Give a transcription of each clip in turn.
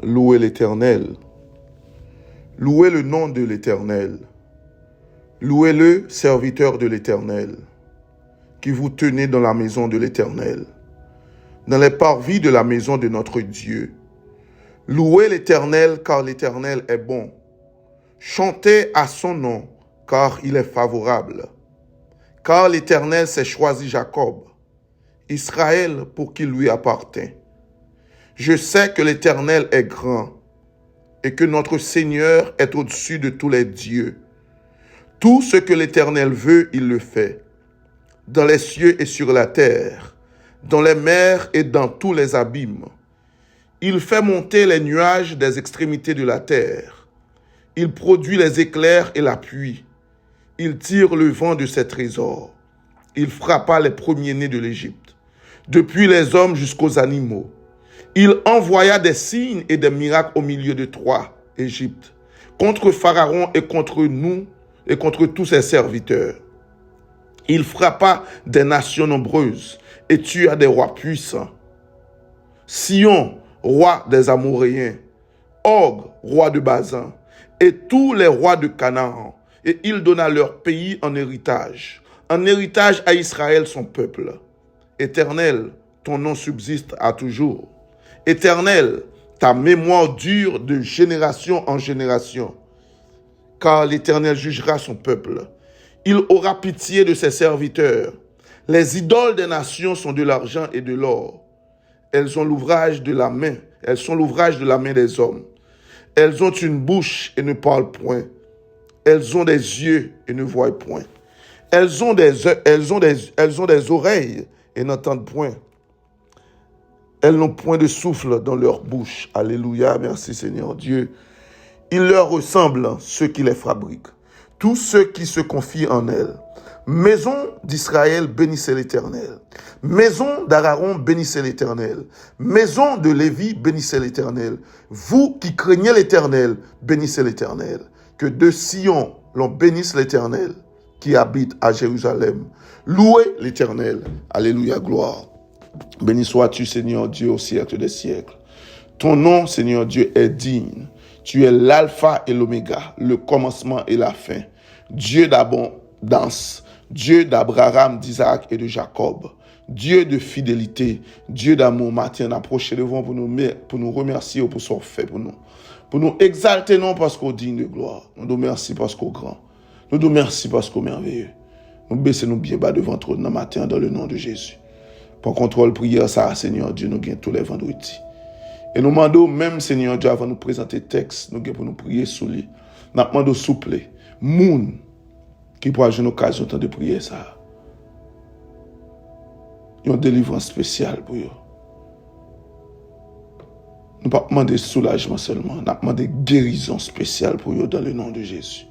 Louez l'Éternel. Louez le nom de l'Éternel. Louez-le, serviteur de l'Éternel, qui vous tenez dans la maison de l'Éternel, dans les parvis de la maison de notre Dieu. Louez l'Éternel, car l'Éternel est bon. Chantez à son nom, car il est favorable. Car l'Éternel s'est choisi Jacob, Israël pour qu'il lui appartient. Je sais que l'Éternel est grand et que notre Seigneur est au-dessus de tous les dieux. Tout ce que l'Éternel veut, il le fait, dans les cieux et sur la terre, dans les mers et dans tous les abîmes. Il fait monter les nuages des extrémités de la terre. Il produit les éclairs et la pluie. Il tire le vent de ses trésors. Il frappa les premiers-nés de l'Égypte, depuis les hommes jusqu'aux animaux. Il envoya des signes et des miracles au milieu de toi, Égypte, contre Pharaon et contre nous et contre tous ses serviteurs. Il frappa des nations nombreuses et tua des rois puissants. Sion, roi des Amoréens, Og, roi de Bazan, et tous les rois de Canaan. Et il donna leur pays en héritage à Israël son peuple. Éternel, ton nom subsiste à toujours. Éternel, ta mémoire dure de génération en génération. Car l'Éternel jugera son peuple. Il aura pitié de ses serviteurs. Les idoles des nations sont de l'argent et de l'or. Elles sont l'ouvrage de la main des hommes. Elles ont une bouche et ne parlent point. Elles ont des yeux et ne voient point. Elles ont des oreilles et n'entendent point. Elles n'ont point de souffle dans leur bouche. Alléluia, merci Seigneur Dieu. Il leur ressemble ceux qui les fabriquent, tous ceux qui se confient en elles. Maison d'Israël, bénissez l'Éternel. Maison d'Aaron, bénissez l'Éternel. Maison de Lévi, bénissez l'Éternel. Vous qui craignez l'Éternel, bénissez l'Éternel. Que de Sion, l'on bénisse l'Éternel qui habite à Jérusalem. Louez l'Éternel. Alléluia, gloire. Béni sois-tu, Seigneur Dieu, au siècle des siècles. Ton nom, Seigneur Dieu, est digne. Tu es l'alpha et l'oméga, le commencement et la fin. Dieu d'abondance, Dieu d'Abraham, d'Isaac et de Jacob. Dieu de fidélité, Dieu d'amour. Matin, approchez devant pour nous remercier pour ce fait pour nous. Pour nous exalter, non parce qu'on digne de gloire. Nous nous remercions parce qu'on grand. Nous nous remercions parce qu'on merveilleux. Nous baissons nous bien bas devant toi dans matin dans le nom de Jésus. Pour contrôle prière ça, Seigneur Dieu, nous gagnons tous les vendredis. Et nous demandons même, Seigneur Dieu, avant de nous présenter le texte, nous pour nous prier sous lui. Nous demandons souple, moun, qui pourra avoir une occasion de prier ça. Il y a une délivrance spéciale pour eux. Nous ne pas demander soulagement seulement, nous demander guérison spéciale pour eux dans le nom de Jésus.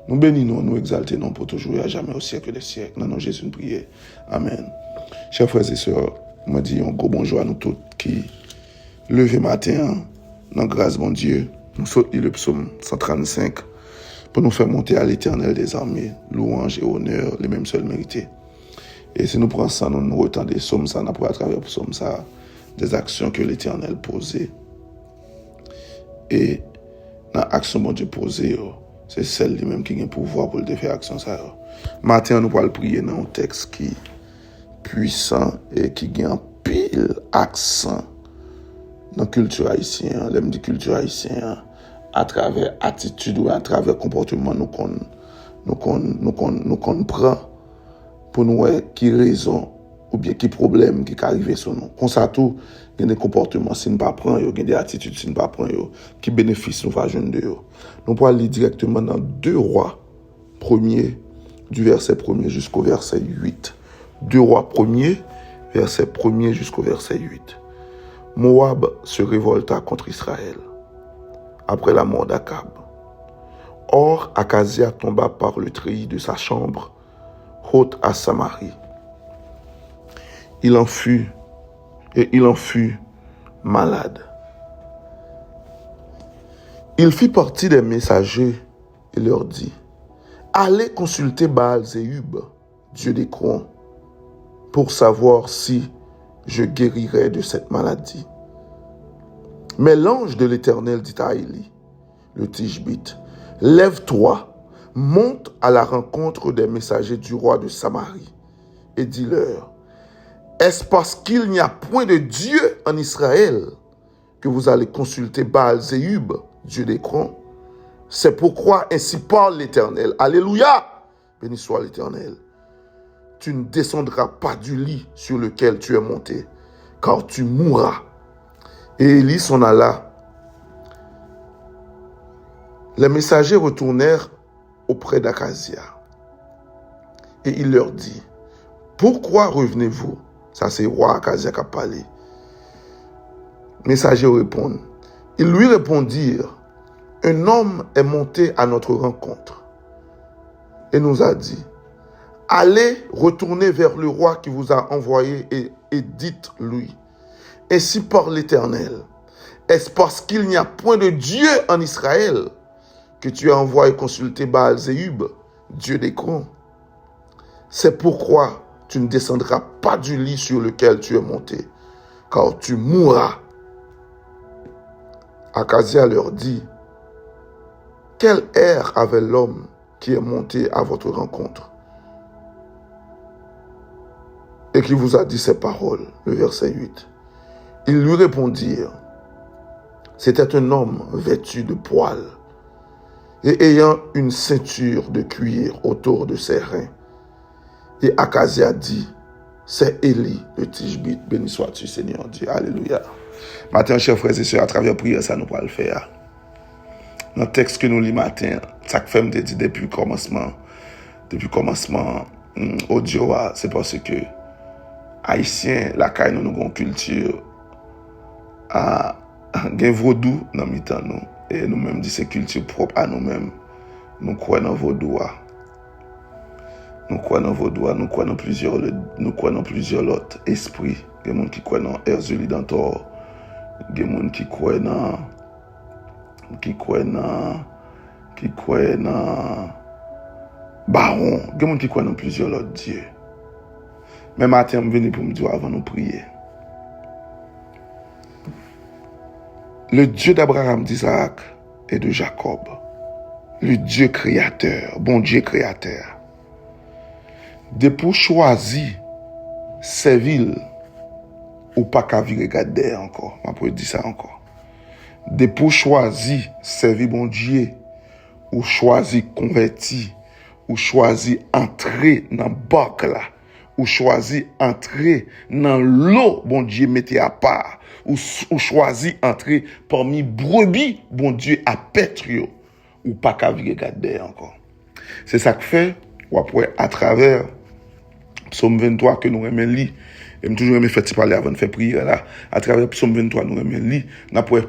Nous bénissons, nous exaltons pour toujours et à jamais au siècle des siècles. Dans le nom de Jésus, nous prions. Amen. Chers frères et sœurs, je dis un gros bonjour à nous tous qui levé matin dans grâce bon Dieu. Nous sautons le psaume 135 pour nous faire monter à l'Éternel des armées, louange et honneur, les mêmes seuls mérités. Et si nous prenons ça, nous retendons des psaumes, ça n'a pas à travers psaume ça, des actions que l'Éternel posait. Et dans l'action bon Dieu posée, c'est celle lui-même qui a le pouvoir pour le faire action ça. Matin, nous allons prier dans un texte qui puissant et qui a un pile accent dans la culture haïtienne, l'aime de culture haïtienne, à travers attitude ou à travers comportement nous prend pour nous qui raison ou bien qui problème qui arrive sur nous. Comme ça tout, il y a des comportements si nous ne pas prendre, il y a des attitudes si nous ne pas prendre, qui bénéficient nous va joindre de eux. Nous pouvons aller directement dans 2 Rois 1er du verset 1er jusqu'au verset 8. 2 Rois 1er, verset 1er jusqu'au verset 8. Moab se révolta contre Israël après la mort d'Akab. Or, Akazia tomba par le treillis de sa chambre haute à Samarie. Il en fut malade. Il fit partie des messagers et leur dit: allez consulter Baal-Zéub, Dieu des courants, pour savoir si je guérirai de cette maladie. Mais l'ange de l'Éternel dit à Élie, le Tishbite, lève-toi, monte à la rencontre des messagers du roi de Samarie et dis-leur, est-ce parce qu'il n'y a point de Dieu en Israël que vous allez consulter Baal-Zéub, Dieu d'Écron? C'est pourquoi ainsi parle l'Éternel. Alléluia! Béni soit l'Éternel. Tu ne descendras pas du lit sur lequel tu es monté, car tu mourras. Et Élie s'en alla. Les messagers retournèrent auprès d'Akazia. Et il leur dit, pourquoi revenez-vous? Ça, c'est le roi Akazia qui a parlé. Les messagers répondent. Ils lui répondirent, un homme est monté à notre rencontre et nous a dit, allez retourner vers le roi qui vous a envoyé et dites-lui, ainsi parle l'Éternel, est-ce parce qu'il n'y a point de Dieu en Israël que tu as envoyé consulter Baal-Zéub, Dieu d'Écron? C'est pourquoi tu ne descendras pas du lit sur lequel tu es monté, car tu mourras. Akazia leur dit, quel air avait l'homme qui est monté à votre rencontre et qui vous a dit ces paroles? Le verset 8. Ils lui répondirent, c'était un homme vêtu de poils et ayant une ceinture de cuir autour de ses reins. Et Akazia dit, c'est Élie, le Tishbite. Béni sois-tu, Seigneur Dieu. Alléluia. Matin, chers frères et sœurs, à travers prière, ça nous va le faire. Dans le texte que nous lisons matin, ça fait me dit depuis le commencement, audio, c'est parce que Haïtiens, la caille nous avons une culture à gen vaudou dans mi-temps nous. Et nous-mêmes, c'est culture propre à nous-mêmes. Nous croyons dans vaudou. Nous croyons dans vaudou, nous croyons dans plusieurs autres esprits. Il y a des gens qui croient dans Herzuli d'Antor. Il y a des gens qui croient dans Baron. Il y a des gens qui croient dans plusieurs autres dieux. Mais matin, je viens pour me dire avant de prier. Le Dieu d'Abraham, d'Isaac et de Jacob, le Dieu créateur, bon Dieu créateur, depuis choisi ces villes, ou pas qu'à vivre regarder encore, je peux dire ça encore. Depuis choisi servir bon Dieu, ou choisi converti, ou choisi entrer dans barque là, ou choisi entrer dans l'eau, bon Dieu mettait à part, ou choisi entrer parmi brebis, bon Dieu à paître, ou pas qu'à vivre regarder encore. C'est ça que fait, ou après, à travers Psaume 23 que nous aimons lire, et toujours aimé faire parler avant de faire prière là, à travers Psaume 23 nous aimons lire,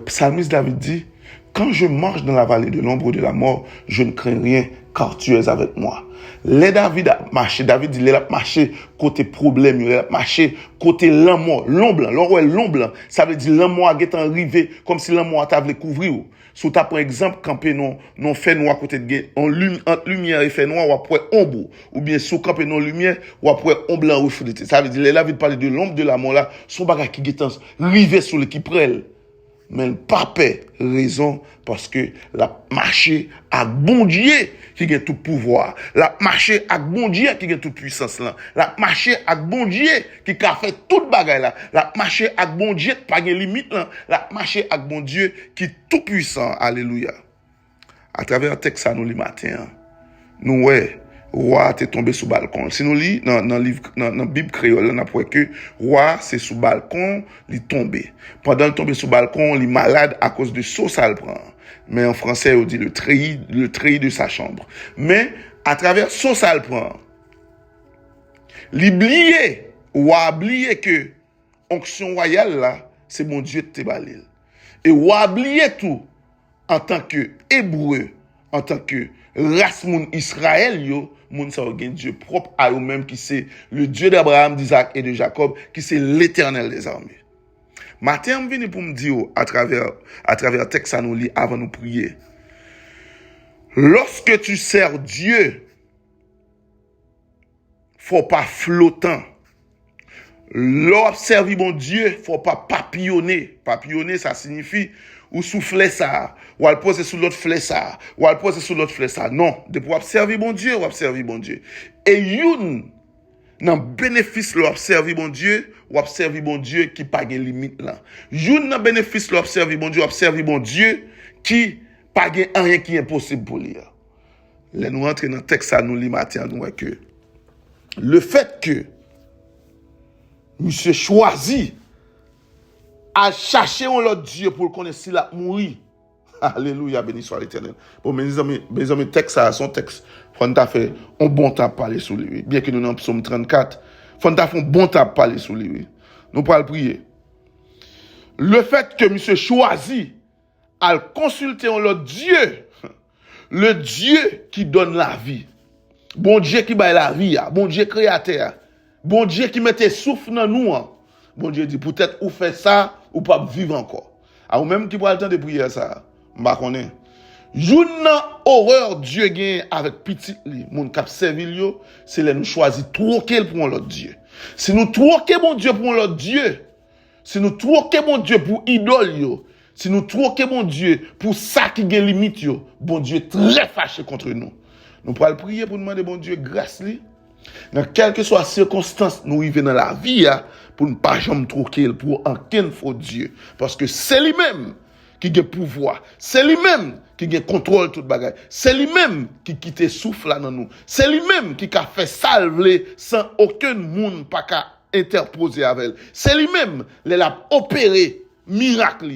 psalmiste David dit, quand je marche dans la vallée de l'ombre de la mort, je ne crains rien, car tu es avec moi. Les David a marché, David dit, il a marché côté problème, il a marché côté l'homme blanc, l'homme, ça veut dire l'homme a été arrivé, comme si l'homme a voulu couvrir. Sous ta, par exemple, camper non fait noir côté de entre lumière et fait noir, ou après ombre, ou bien sous camper non lumière, ou après ombre blanc reflété. Ça veut dire, les David parle de l'ombre de la mort là, son bagage qui est arrivé sur l'équipe près. Mais pas paix, raison, parce que la marché à bon Dieu qui a tout pouvoir. La marché à bon Dieu qui a toute puissance là. La marché à bon Dieu qui a fait toute bagaille là. La marché à bon Dieu pas de limite là. La marché à bon Dieu qui est tout puissant. Alléluia. À travers le texte ça nous le matin, nous roi t'est tombé sous balcon. Si nous lit dans livre dans Bible créole, on apprend que roi c'est sous balcon, il tombé. Pendant le tomber sous balcon, il est malade à cause de sauce à le prend. Mais en français on dit le treillis de sa chambre. Mais à travers sauce à le prend, l'oublier ou oublier que onction royale là, c'est mon Dieu te balil. Et oublier tout en tant que hébreu, en tant que race moun Israël yo, moun sa gen Dieu propre à eux-mêmes qui c'est le Dieu d'Abraham, d'Isaac et de Jacob, qui c'est l'Éternel des armées. Matin, je viens pour me dire à travers texte à nous lire avant de nous prier. Lorsque tu sers Dieu, faut pas flottant. L'observer bon Dieu, faut pas papillonner. Papillonner, ça signifie ou souffler ça, ou al poser sous l'autre flèche ça, ou al poser sous l'autre flèche ça. Non, de pour observer bon Dieu, ou observer bon Dieu. Et youn, nan bénéfice l'observer bon Dieu, ou observer bon Dieu qui pas de limite là. Youn nan bénéfice l'observer bon Dieu, observer bon Dieu qui pas de rien qui est impossible pour lui. Là nous rentrons dans le texte ça nous li matin nous voit que le fait que monsieur choisi à chercher un autre Dieu pour le connaître s'il a mouru. Alléluia, béni soit l'Éternel. Bon, mes amis, texte ça, son texte, faut t'a fait un bon temps parler sur lui. Bien que nous dans Psaume 34, faut t'a fait un bon temps parler sur lui. Nous pourrons prier. Le fait que monsieur choisi à consulter un autre Dieu, le Dieu qui donne la vie, bon Dieu qui baille la vie, bon Dieu créateur, bon Dieu qui mettait souffle dans nous, bon Dieu dit peut-être ou fait ça ou pas vivre encore. Ou même qui prend le temps de prier ça, m'pa connaît. Une horreur Dieu gagne avec petit li, moun k'ap servir yo, c'est là nous choisir troquer pour l'autre Dieu. Si nous troquer bon Dieu pour l'autre Dieu, si nous troquer bon Dieu pour idole yo, si nous troquer bon Dieu pour ça qui gagne limite yo, bon Dieu très fâché contre nous. Nous pourrons prier pour demander bon Dieu grâce li. Dans quelle que soit la circonstance, nous vivons dans la vie pour ne pas jamais troquer pour aucun faux Dieu. Parce que c'est lui-même qui a pouvoir. C'est lui-même qui a contrôle toute bagaille. C'est lui-même qui quitte souffle là dans nous. C'est lui-même qui a fait salver sans aucun monde pas qu'à interposer avec elle. C'est lui-même qui a opéré miracle.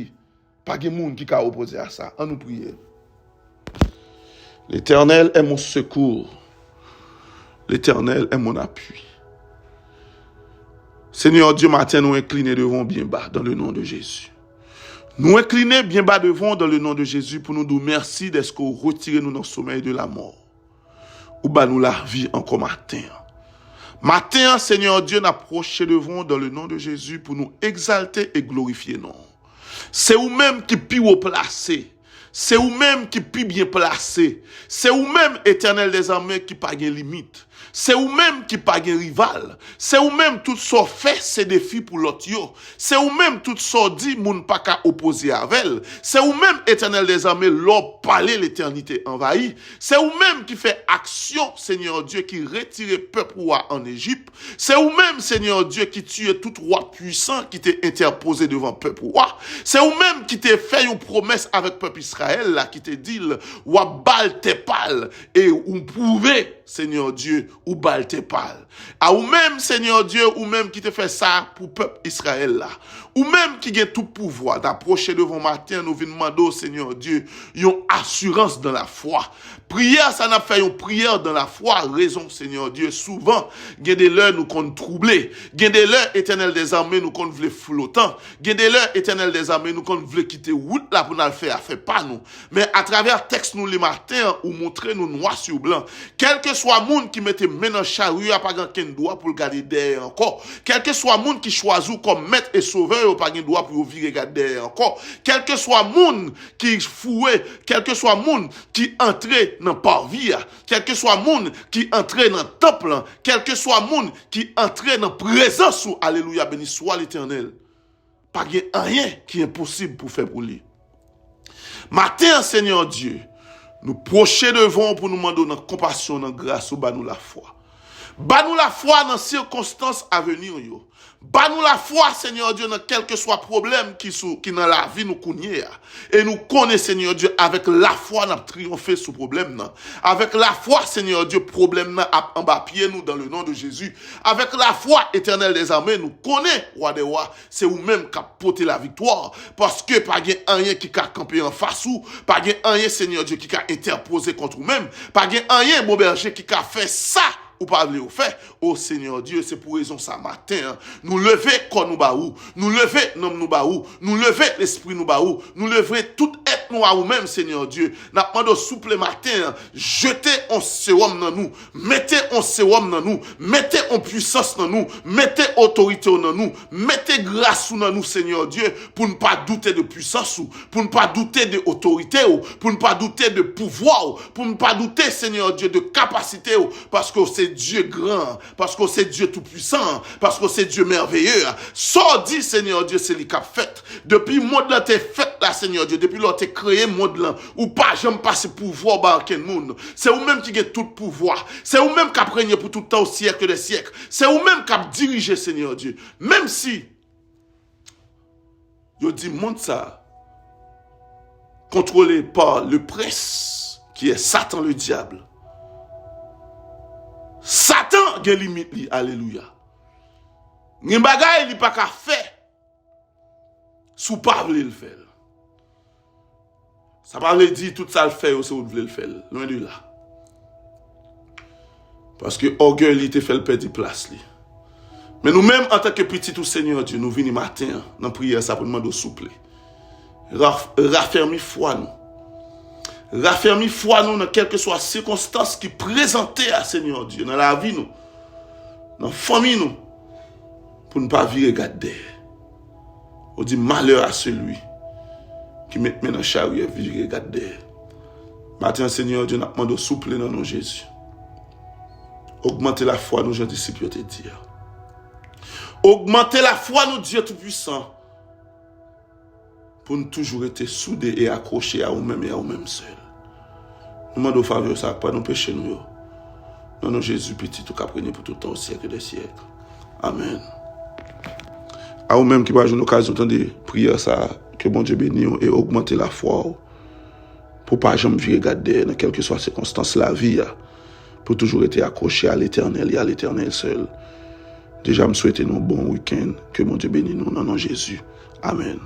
Pas de monde qui a opposé à ça. On nous prie. L'Éternel est mon secours. L'Éternel est mon appui. Seigneur Dieu, matin, nous incliner devant bien bas dans le nom de Jésus. Nous incliner bien bas devant dans le nom de Jésus pour nous dire merci d'être que vous retirez nous dans le sommeil de la mort. Ou bah nous la vie encore matin. Matin, Seigneur Dieu, nous approchons devant dans le nom de Jésus pour nous exalter et glorifier non. C'est vous-même qui puis vous placer. C'est vous-même qui puis bien placé. C'est vous-même, Éternel des armées, qui pas de limite. C'est vous-même qui pas de rival. C'est vous-même tout ça fait ces défis pour l'autre yo. C'est vous-même tout ça dit moun pas qu'à opposer avec elle. C'est vous-même, Éternel des armées, l'or parler l'éternité envahie. C'est vous-même qui fait action, Seigneur Dieu, qui retire peuple roi en Égypte. C'est vous-même, Seigneur Dieu, qui tue tout roi puissant qui t'est interposé devant peuple roi. C'est vous-même qui t'est fait une promesse avec peuple Israël là qui te dit ou bal te pal et ou prouver Seigneur Dieu ou bal te pal. À ou même Seigneur Dieu ou même qui te fait ça pour peuple Israël là. Ou même qui a tout pouvoir d'approcher devant matin nous venons demander Seigneur Dieu une assurance dans la foi. Prière ça n'a fait une prière dans la foi raison Seigneur Dieu souvent il y a des l'heures nous qu'on troubler, il y a des l'heures Éternel des armées nous qu'on veut flottant, il y a des l'heures Éternel des armées nous qu'on veut quitter route là pour nous faire pas nous. Mais à travers texte nous les matins ou montrer nous noir sur blanc, quel que soit monde qui mette maintenant charrue à pas qu'un doigt pour le garder derrière encore, quel que soit monde qui choisit comme maître et sauveur ou pas qu'un doigt pour virer garder derrière encore, quel que soit monde qui fouet, quel que soit monde qui entrer dans parvis, quel que soit monde qui entrer dans temple, quel que soit monde qui entrer dans présence ou alléluia béni soit l'Éternel. Pas rien qui est impossible pour faire pour lui. Matin, Seigneur Dieu, nous procher devant pour nous demander notre compassion, notre grâce, ou nous la foi. Nous la foi dans les circonstances à venir. Nous la foi, Seigneur Dieu, dans quel que soit problème qui dans la vie nous connaît. Et nous connaissons, Seigneur Dieu, avec la foi, nous avons triomphé sur problème. Avec la foi, Seigneur Dieu, problème a embapié nous dans le nom de Jésus. Avec la foi, Éternel des armées, nous connaissons, roi des rois, c'est vous-même qui a porté la victoire. Parce que pas rien qui a campé en face ou, pas rien, Seigneur Dieu, qui a interposé contre vous-même, pas rien, bon berger, qui a fait ça. Ou pas le faire. Oh Seigneur Dieu, c'est pour raison ça matin. Nous lever corps nous baou, nous lever nom nous baou, nous lever l'esprit nous baou, nous lever tout être nous à vous-même, Seigneur Dieu. Nous demandons souple matin, jetez en sérum dans nous, mettez en sérum dans nous, mettez en puissance dans nous, mettez autorité dans nous, mettez grâce dans nous, Seigneur Dieu, pour ne pas douter de puissance, pour ne pas douter de autorité, pour ne pas douter de pouvoir, pour ne pas douter, Seigneur Dieu, de capacité, parce que c'est Dieu grand, parce que c'est Dieu tout-puissant, parce que c'est Dieu merveilleux. Sors dit, Seigneur Dieu, c'est lui qui a fait. Depuis le monde là, t'es fait là, Seigneur Dieu, depuis là, t'es créé le monde là, ou pas, j'aime pas ce pouvoir, bah, quel monde. C'est vous-même qui avez tout pouvoir. C'est vous-même qui a régné pour tout le temps, au siècle des siècles. C'est vous-même qui a dirigé, Seigneur Dieu. Même si, je dis, monde ça, contrôlé par le prince, qui est Satan le diable. Satan a une limite, alléluia. N'y bagay li pas qu'à faire, sous pas vle le faire. Ça pas veut dire tout ça le fait, ou si vous voulez le faire, loin de là. Parce que orgueil li te fait le perdre place li. Mais nous-mêmes, en tant que petit ou Seigneur Dieu, nous venons matin, dans la prière, ça pour demander souple. Raffermi foi nous. Raffermi foi nous dans quelle que soit circonstance qui présentait à Seigneur Dieu, dans la vie nous, dans la famille nous, pour ne pas virer garder. On dit malheur à celui qui met dans le chariot virer garder. Maintenant, Seigneur Dieu, nous demandons souple dans nos Jésus. Augmentez la foi, nous, Jean disciples, te dire. Augmentez la foi, nous, Dieu Tout-Puissant, pour nous toujours être soudés et accrochés à nous-mêmes et à nous-mêmes seuls. Nous demandons faveur, ça, pas nous pécher, nous. Dans nos Jésus petit, tout qu'après pour tout le temps, au siècle des siècles. Amen. À vous-même qui va avoir une occasion de prier ça, que bon Dieu bénisse et augmenter la foi, pour pas jamais virer garder dans quelle que soit circonstance la vie, pour toujours être accroché à l'éternel et à l'éternel seul. Déjà, me souhaiter un bon week-end. Que mon Dieu bénisse nous dans Jésus. Amen.